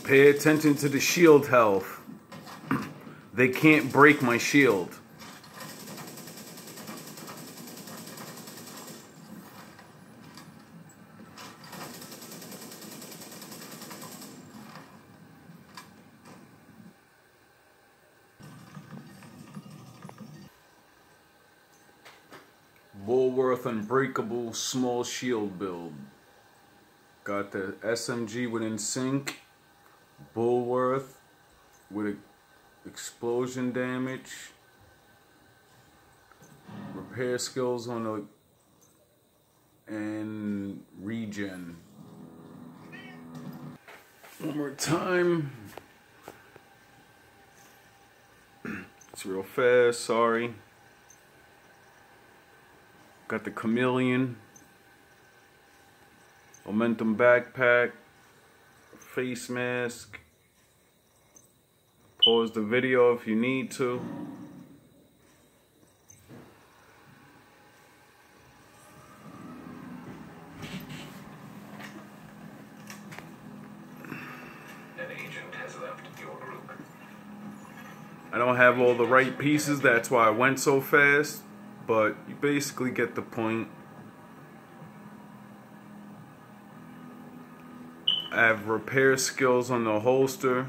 Pay attention to the shield health. They can't break my shield. Bulworth unbreakable small shield build. Got the SMG with in sync. Bulworth with explosion damage. Repair skills on the and regen. One more time. It's real fast, sorry. Got the chameleon, momentum backpack, face mask. Pause the video if you need to. An agent has left your group. I don't have all the right pieces, that's why I went so fast. But you basically get the point. I have repair skills on the holster,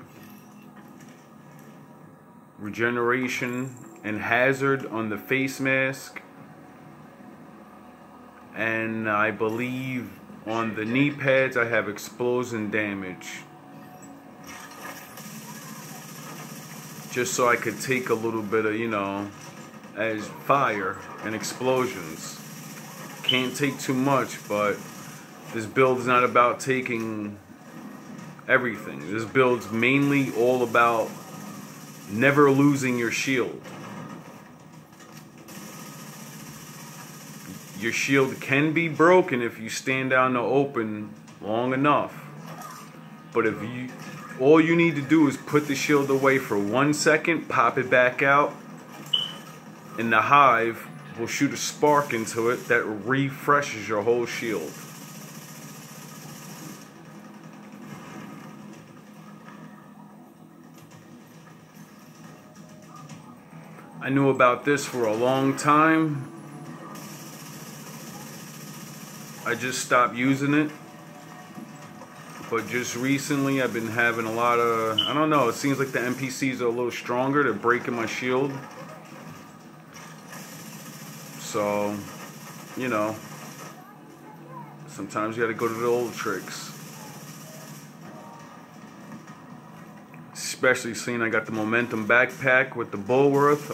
regeneration and hazard on the face mask, and I believe on the knee pads I have explosion damage, just so I could take a little bit of, you know, as fire and explosions. Can't take too much, but this build is not about taking everything. This build's mainly all about never losing your shield. Your shield can be broken if you stand out in the open long enough, but if you, all you need to do is put the shield away for 1 second, pop it back out, and the hive will shoot a spark into it that refreshes your whole shield. I knew about this for a long time. I just stopped using it. But just recently I've been having a lot of, I don't know, it seems like the NPCs are a little stronger. They're breaking my shield. So, you know, sometimes you gotta go to the old tricks. Especially seeing I got the momentum backpack with the Bulworth.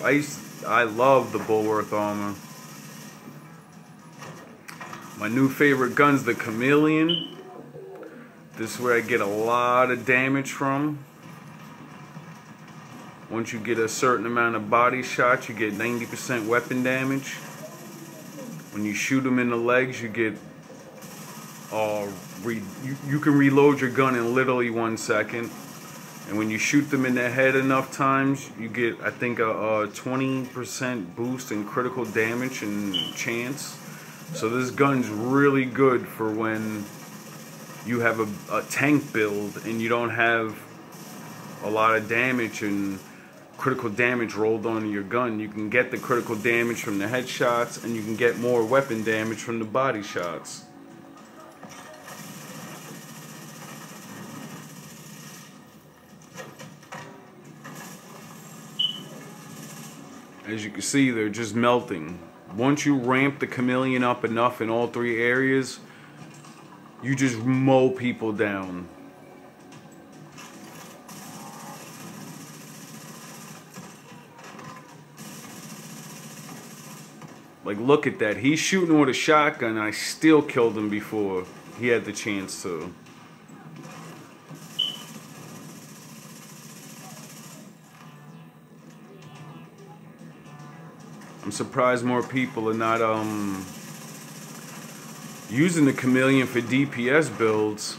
I love the Bulworth armor. My new favorite gun's the chameleon. This is where I get a lot of damage from. Once you get a certain amount of body shots, you get 90% weapon damage. When you shoot them in the legs, you get you can reload your gun in literally 1 second. And when you shoot them in the head enough times, you get, I think, a 20% boost in critical damage and chance. So this gun's really good for when you have a tank build and you don't have a lot of damage and critical damage rolled onto your gun. You can get the critical damage from the headshots, and you can get more weapon damage from the body shots. As you can see, they're just melting. Once you ramp the chameleon up enough in all 3 areas, you just mow people down. Like, look at that. He's shooting with a shotgun, and I still killed him before he had the chance to. I'm surprised more people are not using the chameleon for DPS builds.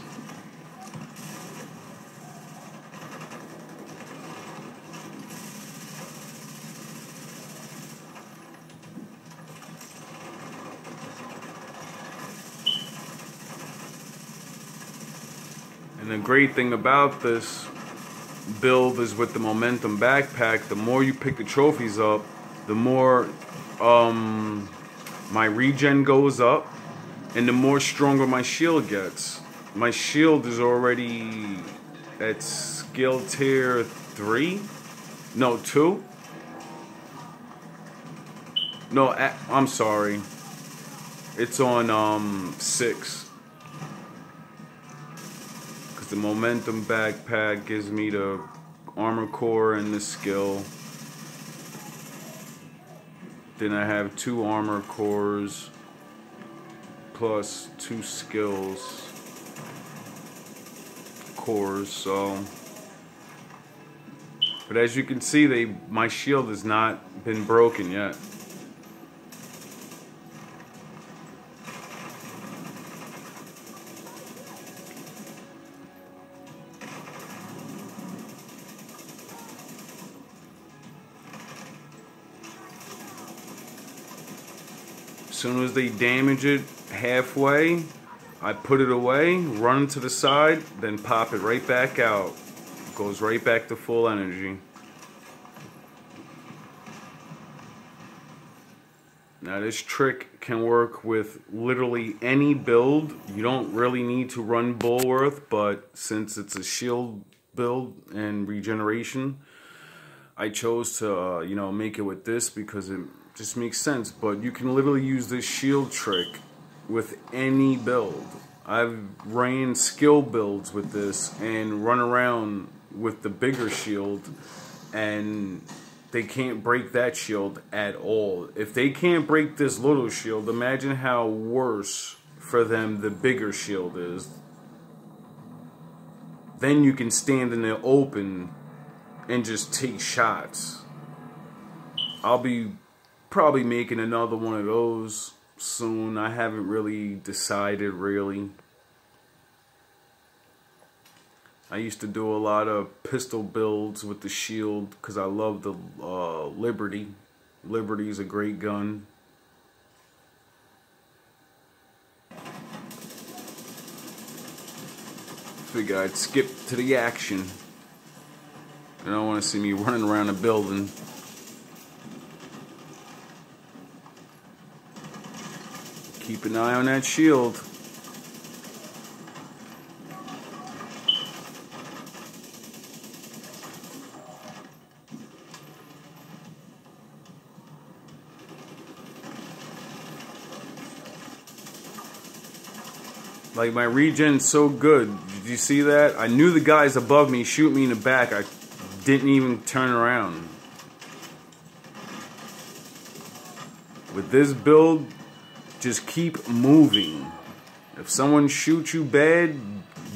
And the great thing about this build is with the momentum backpack, the more you pick the trophies up, the more my regen goes up, and the more stronger my shield gets. My shield is already at skill tier 3? No, 2? No, I'm sorry. It's on 6. Because the momentum backpack gives me the armor core and the skill. Then I have 2 armor cores plus 2 skills cores, so. But as you can see, my shield has not been broken yet. As soon as they damage it halfway, I put it away, run to the side, then pop it right back out. It goes right back to full energy. Now this trick can work with literally any build. You don't really need to run Bulworth, but since it's a shield build and regeneration, I chose to make it with this because it just makes sense. But you can literally use this shield trick with any build. I've ran skill builds with this and run around with the bigger shield, and they can't break that shield at all. If they can't break this little shield, imagine how worse for them the bigger shield is. Then you can stand in the open and just take shots. I'll be probably making another one of those soon. I haven't really decided really. I used to do a lot of pistol builds with the shield because I love the Liberty. Liberty's a great gun. Figure I'd skip to the action. I don't want to see me running around a building. Keep an eye on that shield. Like, my regen's so good. Did you see that? I knew the guys above me shoot me in the back. I didn't even turn around. With this build, just keep moving. If someone shoots you bad,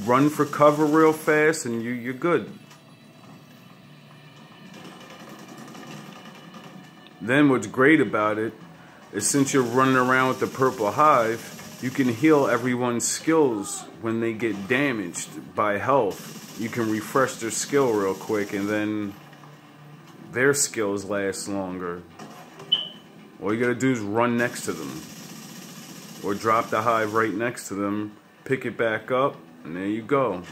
run for cover real fast and you're good. Then what's great about it is since you're running around with the purple hive, you can heal everyone's skills when they get damaged by health. You can refresh their skill real quick and then their skills last longer. All you gotta do is run next to them. Or drop the hive right next to them, pick it back up, and there you go.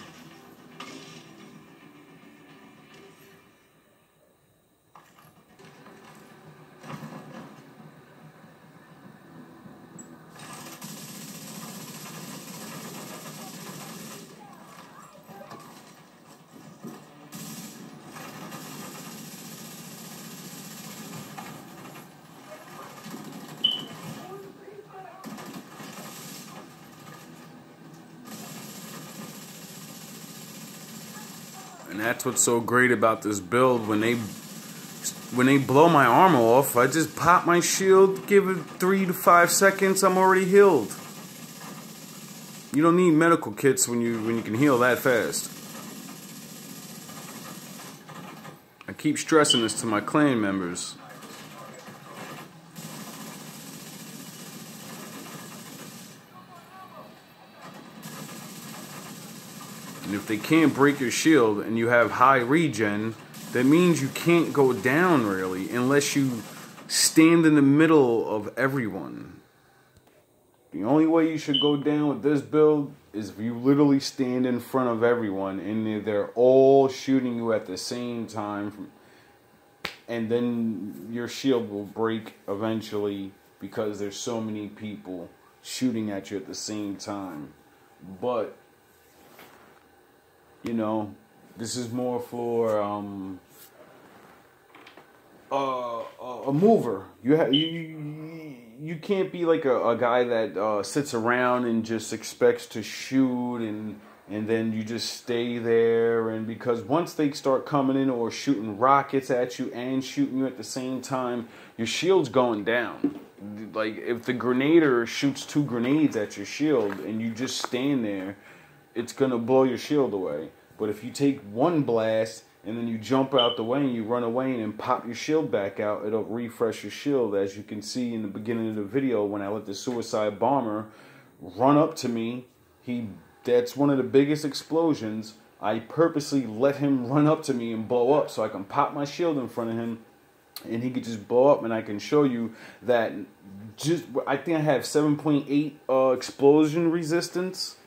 And that's what's so great about this build. When they blow my armor off, I just pop my shield, give it 3 to 5 seconds, I'm already healed. You don't need medical kits when you can heal that fast. I keep stressing this to my clan members. And if they can't break your shield and you have high regen, that means you can't go down really unless you stand in the middle of everyone. The only way you should go down with this build is if you literally stand in front of everyone and they're all shooting you at the same time, and then your shield will break eventually because there's so many people shooting at you at the same time. But you know, this is more for a mover. You can't be like a guy that sits around and just expects to shoot and then you just stay there. And because once they start coming in or shooting rockets at you and shooting you at the same time, your shield's going down. Like if the grenader shoots 2 grenades at your shield and you just stand there, it's gonna blow your shield away. But if you take one blast and then you jump out the way and you run away and then pop your shield back out, it'll refresh your shield. As you can see in the beginning of the video, when I let the suicide bomber run up to me, that's one of the biggest explosions. I purposely let him run up to me and blow up so I can pop my shield in front of him and he could just blow up. And I can show you that I think I have 7.8 explosion resistance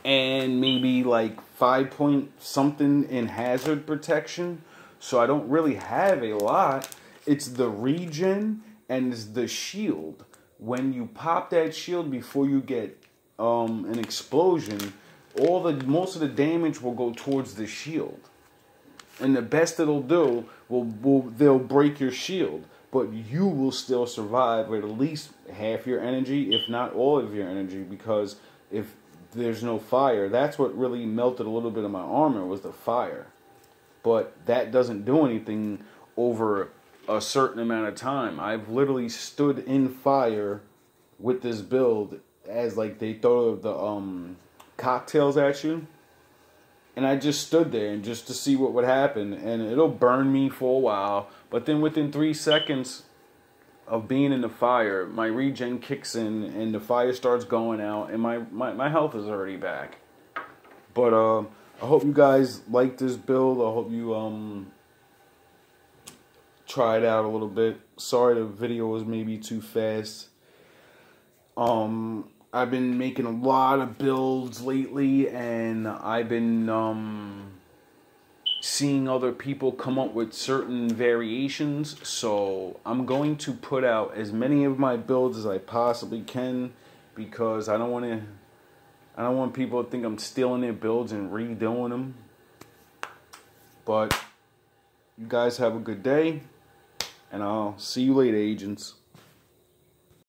and maybe like 5 point something in hazard protection. So I don't really have a lot. It's the regen and it's the shield. When you pop that shield before you get an explosion, most of the damage will go towards the shield. And the best it'll do they'll break your shield, but you will still survive with at least half your energy, if not all of your energy, because if there's no fire, that's what really melted a little bit of my armor, was the fire. But that doesn't do anything over a certain amount of time. I've literally stood in fire with this build as like they throw the cocktails at you, and I just stood there and just to see what would happen, and it'll burn me for a while, but then within 3 seconds of being in the fire, my regen kicks in and the fire starts going out and my health is already back. But I hope you guys like this build. I hope you try it out a little bit. Sorry the video was maybe too fast. I've been making a lot of builds lately, and I've been seeing other people come up with certain variations, so I'm going to put out as many of my builds as I possibly can, because I don't want people to think I'm stealing their builds and redoing them. But you guys have a good day, and I'll see you later, agents.